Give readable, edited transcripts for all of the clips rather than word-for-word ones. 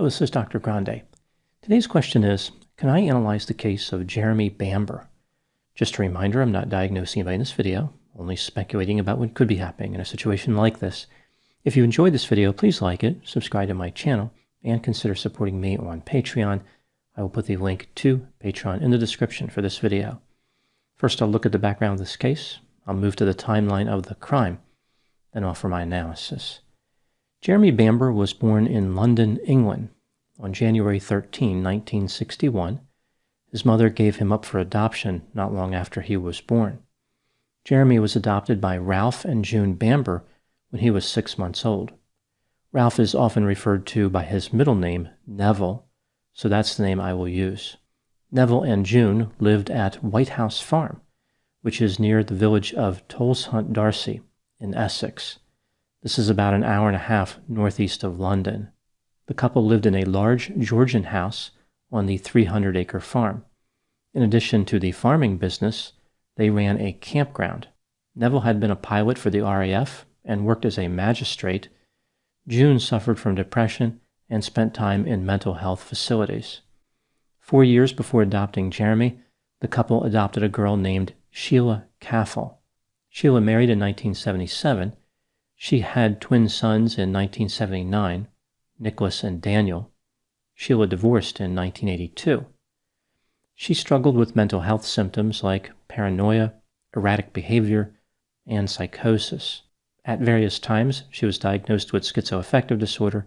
this is Dr. Grande. Today's question is, can I analyze the case of Jeremy Bamber? Just a reminder, I'm not diagnosing anybody in this video, only speculating about what could be happening in a situation like this. If you enjoyed this video, please like it, subscribe to my channel, and consider supporting me on Patreon. I will put the link to Patreon in the description for this video. First, I'll look at the background of this case. I'll move to the timeline of the crime, then offer my analysis. Jeremy Bamber was born in London, England on January 13, 1961. His mother gave him up for adoption not long after he was born. Jeremy was adopted by Ralph and June Bamber when he was 6 months old. Ralph is often referred to by his middle name, Neville, so that's the name I will use. Neville and June lived at White House Farm, which is near the village of Tolleshunt-Darcy in Essex. This is about an hour and a half northeast of London. The couple lived in a large Georgian house on the 300-acre farm. In addition to the farming business, they ran a campground. Neville had been a pilot for the RAF and worked as a magistrate. June suffered from depression and spent time in mental health facilities. 4 years before adopting Jeremy, the couple adopted a girl named Sheila Caffel. Sheila married in 1977. She had twin sons in 1979, Nicholas and Daniel. Sheila divorced in 1982. She struggled with mental health symptoms like paranoia, erratic behavior, and psychosis. At various times, she was diagnosed with schizoaffective disorder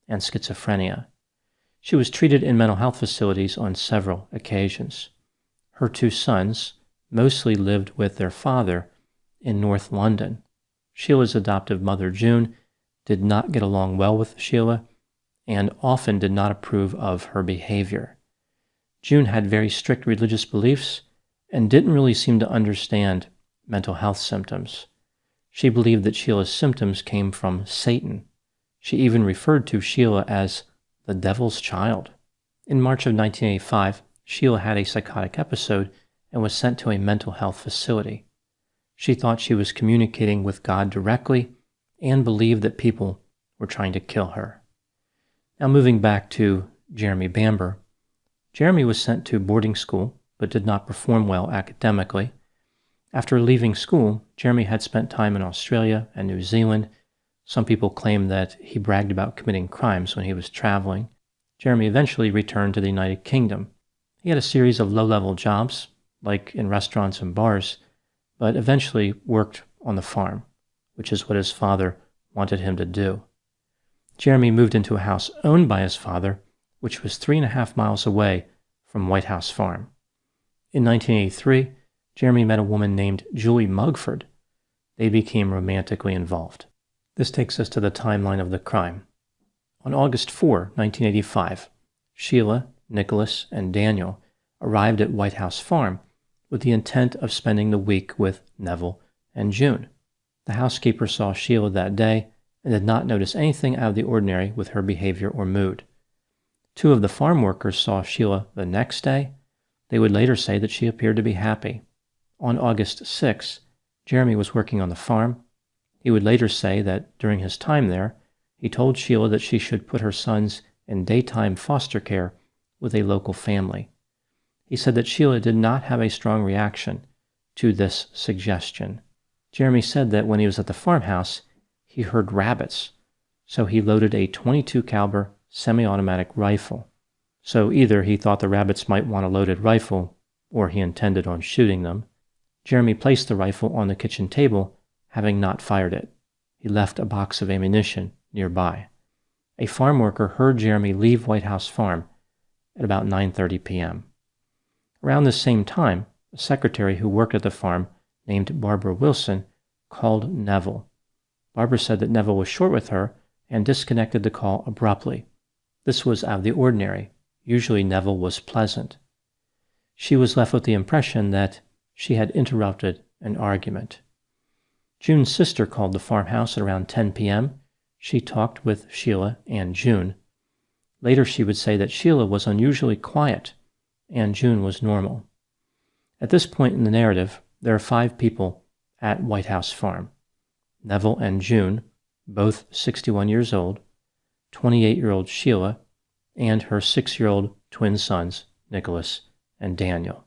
and schizophrenia. She was treated in mental health facilities on several occasions. Her two sons mostly lived with their father in North London. Sheila's adoptive mother, June, did not get along well with Sheila and often did not approve of her behavior. June had very strict religious beliefs and didn't really seem to understand mental health symptoms. She believed that Sheila's symptoms came from Satan. She even referred to Sheila as the devil's child. In March of 1985, Sheila had a psychotic episode and was sent to a mental health facility. She thought she was communicating with God directly and believed that people were trying to kill her. Now moving back to Jeremy Bamber. Jeremy was sent to boarding school but did not perform well academically. After leaving school, Jeremy had spent time in Australia and New Zealand. Some people claim that he bragged about committing crimes when he was traveling. Jeremy eventually returned to the United Kingdom. He had a series of low-level jobs, like in restaurants and bars, but eventually worked on the farm, which is what his father wanted him to do. Jeremy moved into a house owned by his father, which was 3.5 miles away from White House Farm. In 1983, Jeremy met a woman named Julie Mugford. They became romantically involved. This takes us to the timeline of the crime. On August 4, 1985, Sheila, Nicholas, and Daniel arrived at White House Farm with the intent of spending the week with Neville and June. The housekeeper saw Sheila that day and did not notice anything out of the ordinary with her behavior or mood. 2 of the farm workers saw Sheila the next day. They would later say that she appeared to be happy. On August 6, Jeremy was working on the farm. He would later say that during his time there, he told Sheila that she should put her sons in daytime foster care with a local family. He said that Sheila did not have a strong reaction to this suggestion. Jeremy said that when he was at the farmhouse, he heard rabbits, so he loaded a .22 caliber semi-automatic rifle. So either he thought the rabbits might want a loaded rifle, or he intended on shooting them. Jeremy placed the rifle on the kitchen table, having not fired it. He left a box of ammunition nearby. A farm worker heard Jeremy leave White House Farm at about 9:30 p.m. Around the same time, a secretary who worked at the farm named Barbara Wilson called Neville. Barbara said that Neville was short with her and disconnected the call abruptly. This was out of the ordinary. Usually Neville was pleasant. She was left with the impression that she had interrupted an argument. June's sister called the farmhouse at around 10 p.m. She talked with Sheila and June. Later she would say that Sheila was unusually quiet and June was normal. At this point in the narrative, there are 5 people at White House Farm. Neville and June, both 61 years old, 28-year-old Sheila, and her 6-year-old twin sons, Nicholas and Daniel.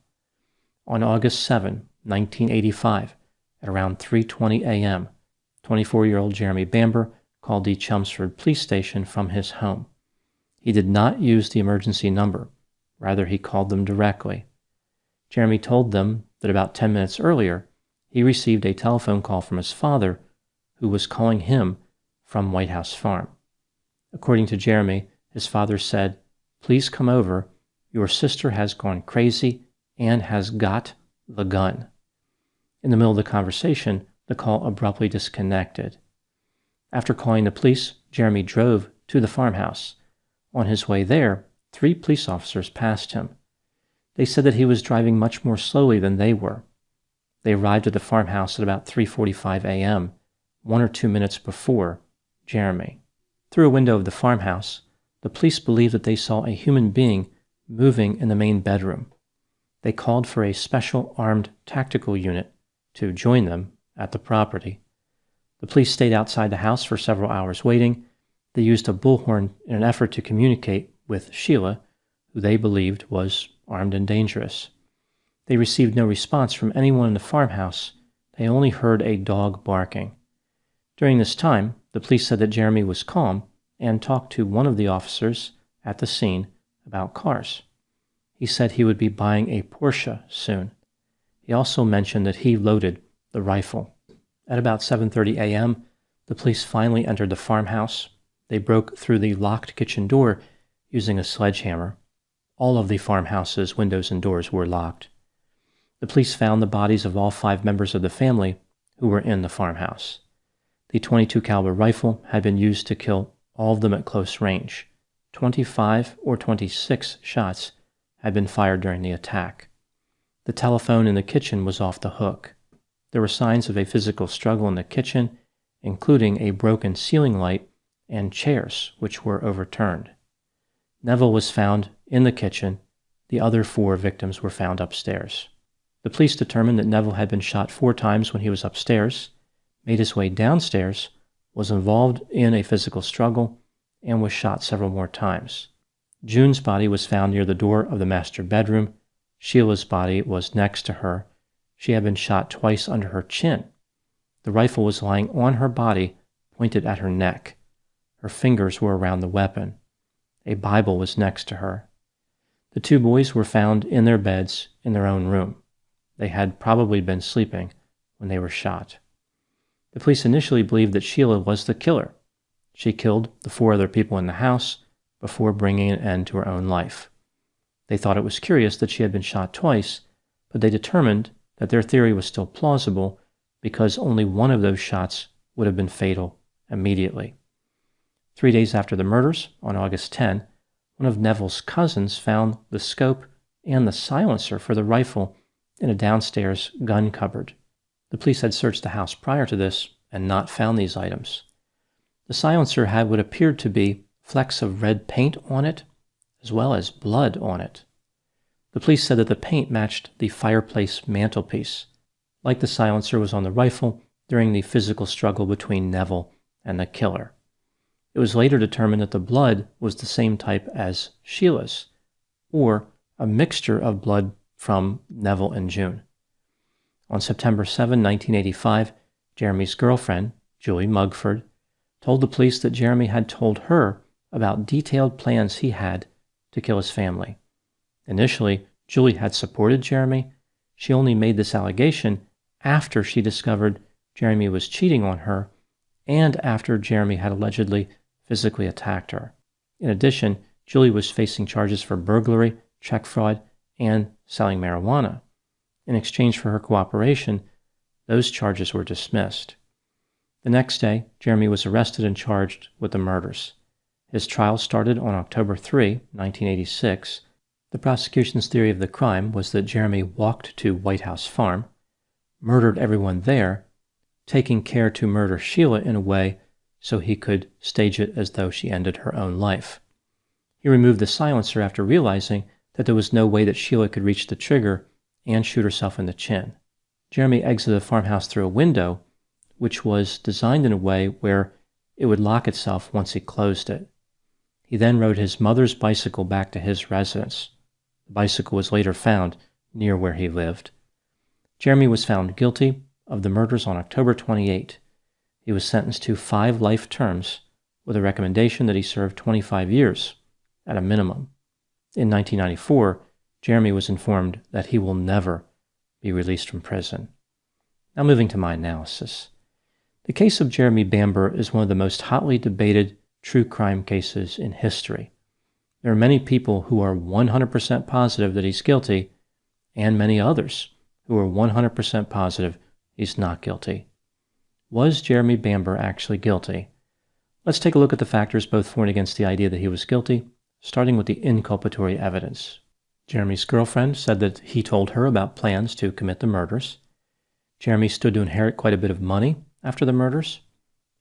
On August 7, 1985, at around 3:20 a.m., 24-year-old Jeremy Bamber called the Chelmsford police station from his home. He did not use the emergency number. Rather, he called them directly. Jeremy told them that about 10 minutes earlier, he received a telephone call from his father, who was calling him from White House Farm. According to Jeremy, his father said, "Please come over. Your sister has gone crazy and has got the gun." In the middle of the conversation, the call abruptly disconnected. After calling the police, Jeremy drove to the farmhouse. On his way there, 3 police officers passed him. They said that he was driving much more slowly than they were. They arrived at the farmhouse at about 3:45 a.m., 1 or 2 minutes before Jeremy. Through a window of the farmhouse, the police believed that they saw a human being moving in the main bedroom. They called for a special armed tactical unit to join them at the property. The police stayed outside the house for several hours waiting. They used a bullhorn in an effort to communicate with Sheila, who they believed was armed and dangerous. They received no response from anyone in the farmhouse. They only heard a dog barking. During this time, the police said that Jeremy was calm and talked to one of the officers at the scene about cars. He said he would be buying a Porsche soon. He also mentioned that he loaded the rifle. At about 7:30 a.m., the police finally entered the farmhouse. They broke through the locked kitchen door using a sledgehammer. All of the farmhouse's windows and doors were locked. The police found the bodies of all 5 members of the family who were in the farmhouse. The .22 caliber rifle had been used to kill all of them at close range. 25 or 26 shots had been fired during the attack. The telephone in the kitchen was off the hook. There were signs of a physical struggle in the kitchen, including a broken ceiling light and chairs which were overturned. Neville was found in the kitchen. The other 4 victims were found upstairs. The police determined that Neville had been shot 4 times when he was upstairs, made his way downstairs, was involved in a physical struggle, and was shot several more times. June's body was found near the door of the master bedroom. Sheila's body was next to her. She had been shot twice under her chin. The rifle was lying on her body, pointed at her neck. Her fingers were around the weapon. A Bible was next to her. The 2 boys were found in their beds in their own room. They had probably been sleeping when they were shot. The police initially believed that Sheila was the killer. She killed the 4 other people in the house before bringing an end to her own life. They thought it was curious that she had been shot twice, but they determined that their theory was still plausible because only one of those shots would have been fatal immediately. 3 days after the murders, on August 10, one of Neville's cousins found the scope and the silencer for the rifle in a downstairs gun cupboard. The police had searched the house prior to this and not found these items. The silencer had what appeared to be flecks of red paint on it, as well as blood on it. The police said that the paint matched the fireplace mantelpiece, like the silencer was on the rifle during the physical struggle between Neville and the killer. It was later determined that the blood was the same type as Sheila's, or a mixture of blood from Neville and June. On September 7, 1985, Jeremy's girlfriend, Julie Mugford, told the police that Jeremy had told her about detailed plans he had to kill his family. Initially, Julie had supported Jeremy. She only made this allegation after she discovered Jeremy was cheating on her and after Jeremy had allegedly physically attacked her. In addition, Julie was facing charges for burglary, check fraud, and selling marijuana. In exchange for her cooperation, those charges were dismissed. The next day, Jeremy was arrested and charged with the murders. His trial started on October 3, 1986. The prosecution's theory of the crime was that Jeremy walked to White House Farm, murdered everyone there, taking care to murder Sheila in a way so he could stage it as though she ended her own life. He removed the silencer after realizing that there was no way that Sheila could reach the trigger and shoot herself in the chin. Jeremy exited the farmhouse through a window, which was designed in a way where it would lock itself once he closed it. He then rode his mother's bicycle back to his residence. The bicycle was later found near where he lived. Jeremy was found guilty of the murders on October 28. He was sentenced to 5 life terms with a recommendation that he serve 25 years at a minimum. In 1994, Jeremy was informed that he will never be released from prison. Now moving to my analysis. The case of Jeremy Bamber is one of the most hotly debated true crime cases in history. There are many people who are 100% positive that he's guilty, and many others who are 100% positive he's not guilty. Was Jeremy Bamber actually guilty? Let's take a look at the factors both for and against the idea that he was guilty, starting with the inculpatory evidence. Jeremy's girlfriend said that he told her about plans to commit the murders. Jeremy stood to inherit quite a bit of money after the murders.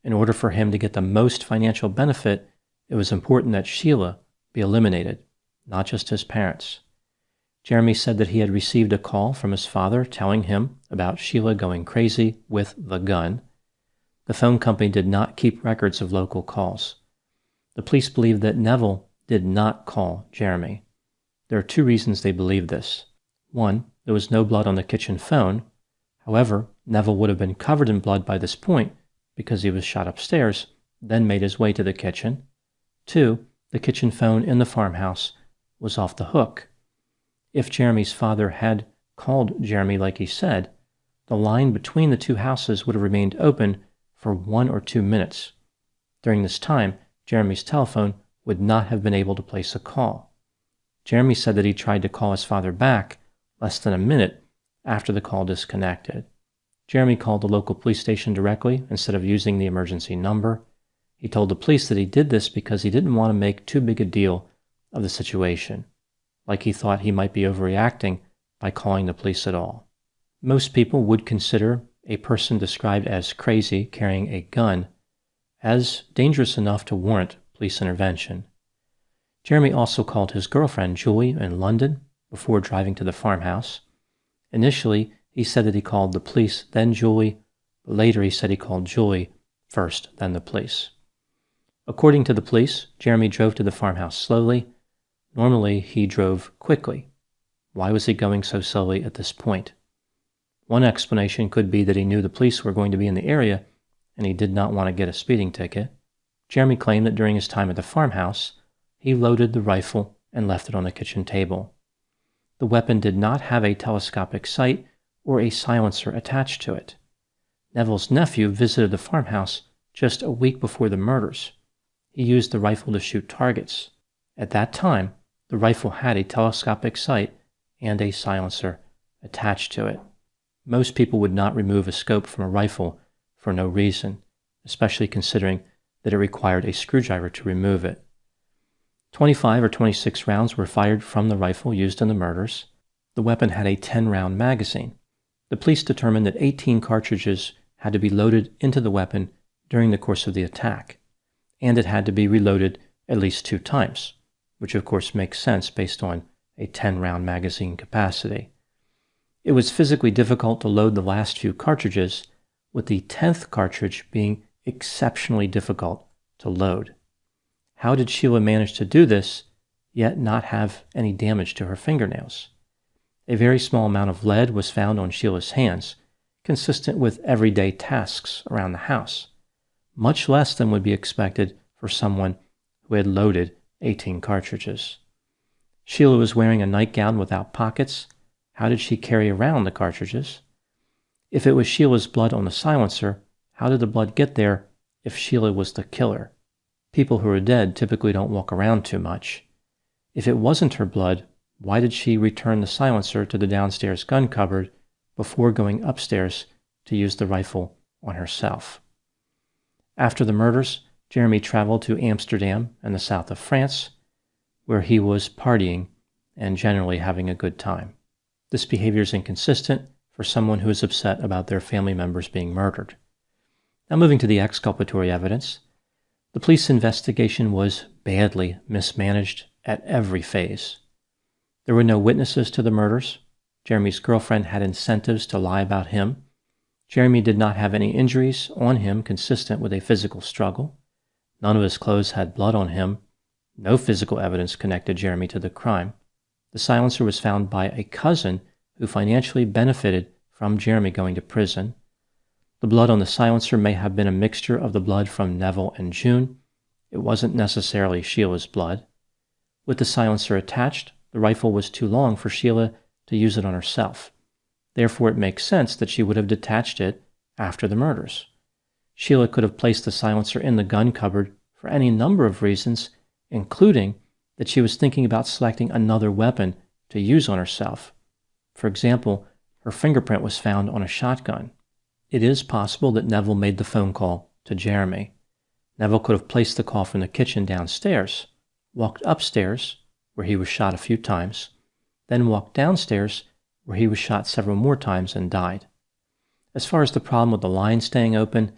In order for him to get the most financial benefit, it was important that Sheila be eliminated, not just his parents. Jeremy said that he had received a call from his father telling him about Sheila going crazy with the gun. The phone company did not keep records of local calls. The police believed that Neville did not call Jeremy. There are 2 reasons they believe this. 1, there was no blood on the kitchen phone. However, Neville would have been covered in blood by this point because he was shot upstairs, then made his way to the kitchen. 2, the kitchen phone in the farmhouse was off the hook. If Jeremy's father had called Jeremy like he said, the line between the 2 houses would have remained open for 1 or 2 minutes. During this time, Jeremy's telephone would not have been able to place a call. Jeremy said that he tried to call his father back less than a minute after the call disconnected. Jeremy called the local police station directly instead of using the emergency number. He told the police that he did this because he didn't want to make too big a deal of the situation, like he thought he might be overreacting by calling the police at all. Most people would consider a person described as crazy carrying a gun as dangerous enough to warrant police intervention. Jeremy also called his girlfriend Julie in London before driving to the farmhouse. Initially, he said that he called the police, then Julie, but later he said he called Julie first, then the police. According to the police, Jeremy drove to the farmhouse slowly. Normally, he drove quickly. Why was he going so slowly at this point? One explanation could be that he knew the police were going to be in the area and he did not want to get a speeding ticket. Jeremy claimed that during his time at the farmhouse, he loaded the rifle and left it on the kitchen table. The weapon did not have a telescopic sight or a silencer attached to it. Neville's nephew visited the farmhouse just a week before the murders. He used the rifle to shoot targets. At that time, the rifle had a telescopic sight and a silencer attached to it. Most people would not remove a scope from a rifle for no reason, especially considering that it required a screwdriver to remove it. 25 or 26 rounds were fired from the rifle used in the murders. The weapon had a 10-round magazine. The police determined that 18 cartridges had to be loaded into the weapon during the course of the attack, and it had to be reloaded at least 2 times, which of course makes sense based on a 10-round magazine capacity. It was physically difficult to load the last few cartridges, with the 10th cartridge being exceptionally difficult to load. How did Sheila manage to do this, yet not have any damage to her fingernails? A very small amount of lead was found on Sheila's hands, consistent with everyday tasks around the house, much less than would be expected for someone who had loaded 18 cartridges. Sheila was wearing a nightgown without pockets. How did she carry around the cartridges? If it was Sheila's blood on the silencer, how did the blood get there if Sheila was the killer? People who are dead typically don't walk around too much. If it wasn't her blood, why did she return the silencer to the downstairs gun cupboard before going upstairs to use the rifle on herself? After the murders, Jeremy traveled to Amsterdam and the south of France, where he was partying and generally having a good time. This behavior is inconsistent for someone who is upset about their family members being murdered. Now moving to the exculpatory evidence. The police investigation was badly mismanaged at every phase. There were no witnesses to the murders. Jeremy's girlfriend had incentives to lie about him. Jeremy did not have any injuries on him consistent with a physical struggle. None of his clothes had blood on him. No physical evidence connected Jeremy to the crime. The silencer was found by a cousin who financially benefited from Jeremy going to prison. The blood on the silencer may have been a mixture of the blood from Neville and June. It wasn't necessarily Sheila's blood. With the silencer attached, the rifle was too long for Sheila to use it on herself. Therefore, it makes sense that she would have detached it after the murders. Sheila could have placed the silencer in the gun cupboard for any number of reasons, including that she was thinking about selecting another weapon to use on herself. For example, her fingerprint was found on a shotgun. It is possible that Neville made the phone call to Jeremy. Neville could have placed the call from the kitchen downstairs, walked upstairs, where he was shot a few times, then walked downstairs, where he was shot several more times and died. As far as the problem with the line staying open,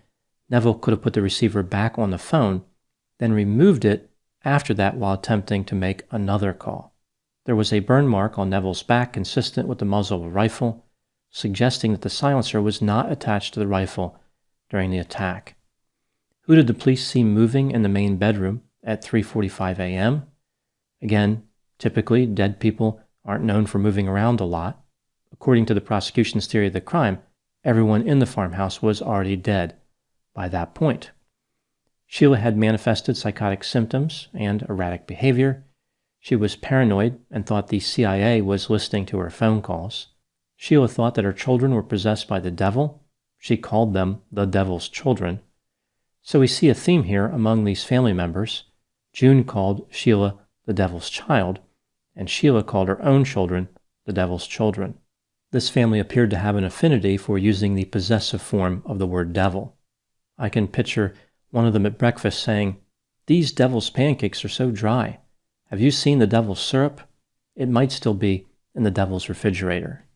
Neville could have put the receiver back on the phone, then removed it after that while attempting to make another call. There was a burn mark on Neville's back consistent with the muzzle of a rifle, suggesting that the silencer was not attached to the rifle during the attack. Who did the police see moving in the main bedroom at 3:45 a.m.? Again, typically, dead people aren't known for moving around a lot. According to the prosecution's theory of the crime, everyone in the farmhouse was already dead by that point. Sheila had manifested psychotic symptoms and erratic behavior. She was paranoid and thought the CIA was listening to her phone calls. Sheila thought that her children were possessed by the devil. She called them the devil's children. So we see a theme here among these family members. June called Sheila the devil's child, and Sheila called her own children the devil's children. This family appeared to have an affinity for using the possessive form of the word devil. I can picture one of them at breakfast saying, "These devil's pancakes are so dry. Have you seen the devil's syrup? It might still be in the devil's refrigerator."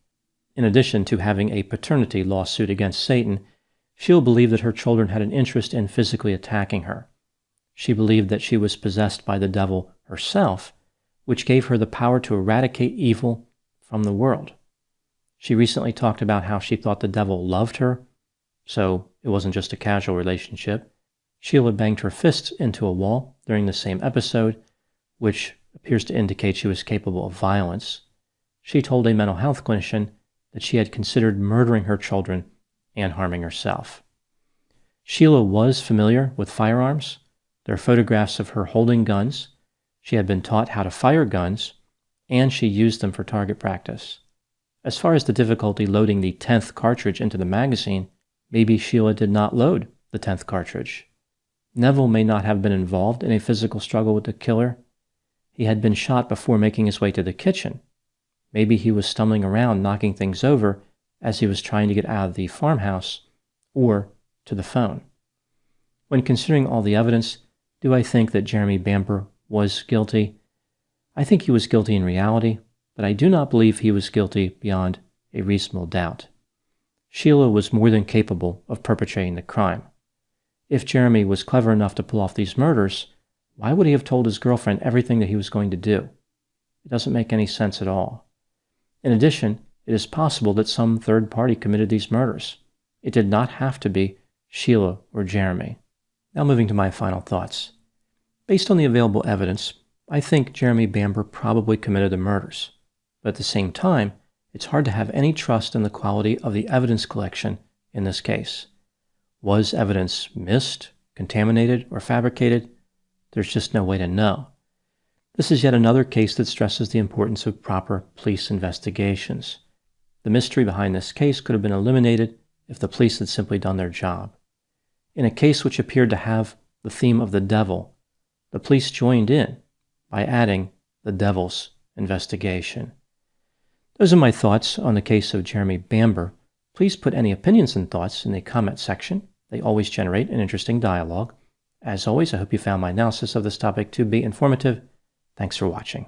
In addition to having a paternity lawsuit against Satan, Sheila believed that her children had an interest in physically attacking her. She believed that she was possessed by the devil herself, which gave her the power to eradicate evil from the world. She recently talked about how she thought the devil loved her, so it wasn't just a casual relationship. Sheila banged her fists into a wall during the same episode, which appears to indicate she was capable of violence. She told a mental health clinician that she had considered murdering her children and harming herself. Sheila was familiar with firearms. There are photographs of her holding guns. She had been taught how to fire guns, and she used them for target practice. As far as the difficulty loading the 10th cartridge into the magazine, maybe Sheila did not load the 10th cartridge. Neville may not have been involved in a physical struggle with the killer. He had been shot before making his way to the kitchen. Maybe he was stumbling around, knocking things over as he was trying to get out of the farmhouse or to the phone. When considering all the evidence, do I think that Jeremy Bamber was guilty? I think he was guilty in reality, but I do not believe he was guilty beyond a reasonable doubt. Sheila was more than capable of perpetrating the crime. If Jeremy was clever enough to pull off these murders, why would he have told his girlfriend everything that he was going to do? It doesn't make any sense at all. In addition, it is possible that some third party committed these murders. It did not have to be Sheila or Jeremy. Now moving to my final thoughts. Based on the available evidence, I think Jeremy Bamber probably committed the murders. But at the same time, it's hard to have any trust in the quality of the evidence collection in this case. Was evidence missed, contaminated, or fabricated? There's just no way to know. This is yet another case that stresses the importance of proper police investigations. The mystery behind this case could have been eliminated if the police had simply done their job. In a case which appeared to have the theme of the devil, the police joined in by adding the devil's investigation. Those are my thoughts on the case of Jeremy Bamber. Please put any opinions and thoughts in the comment section. They always generate an interesting dialogue. As always, I hope you found my analysis of this topic to be informative. Thanks for watching.